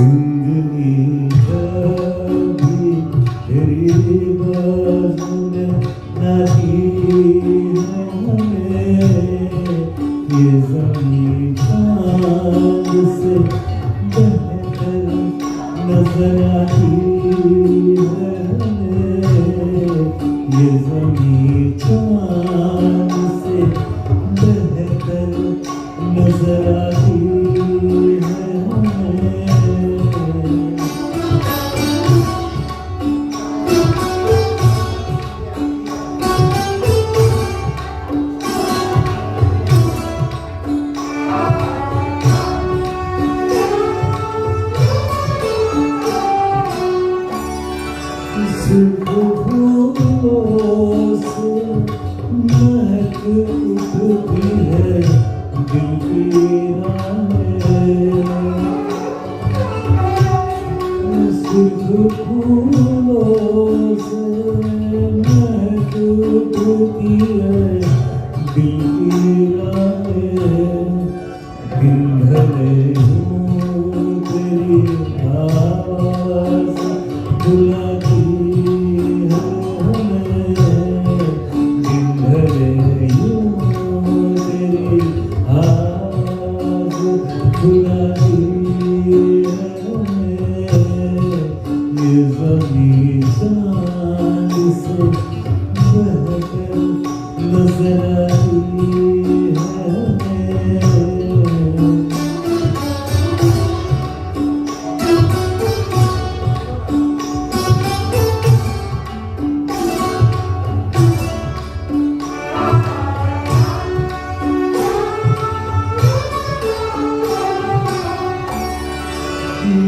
जिंदगी कभी तेरी बाजू में ना थी है हमें, ये ज़मीं चाँद से बेहतर नजर आती है हमें, ये ज़मीं चाँद से बेहतर नजर आती है हमें। सिर्फ फूलों से महक उठती है दिल की राहें, सिर्फ फूलों से महक उठती है दिल की राहें, दिन भरे हूँ तेरी आवाज़ बुलाती है हमें, दिन भरे यूं तेरी आवाज़ बुलाती है हमें, ये ज़मीं चाँद से बेहतर नजर आती है हमें।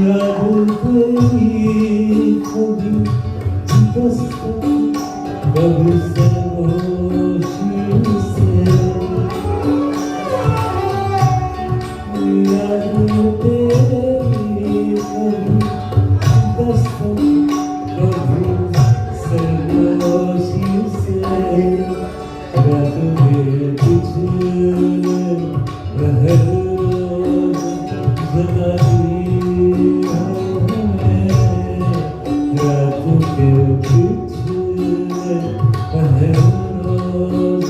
याद तेरी कभी दस्तक कभी सरगोशी से, याद तेरी कभी दस्तक कभी सरगोशी से, रात में तुझे पहर रोज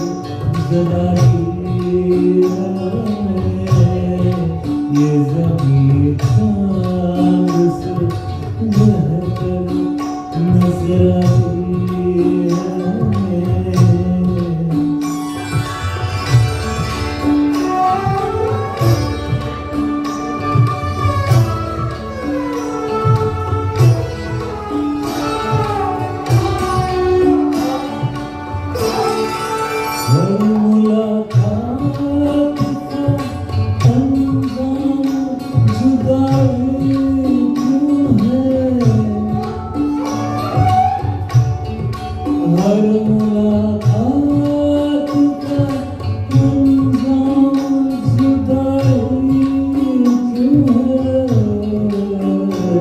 जगाती ये ज़मीं चाँद से बेहतर नजर आती है हमें। हर मुलाकात का अंजाम जुदाई क्यों है, हर मुलाकात का अंजाम जुदाई क्यों है,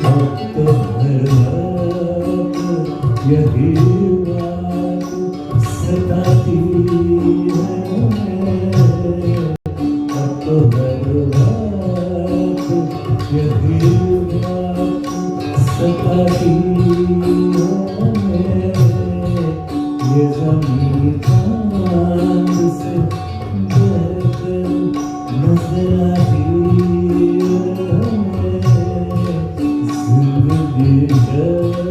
अब तो हर रात यही बात सताती है हमें, अब तो हर रात यही बात सताती है हमें, ये ज़मीं चाँद से बेहतर नजर आती है हमें, जिंदगी है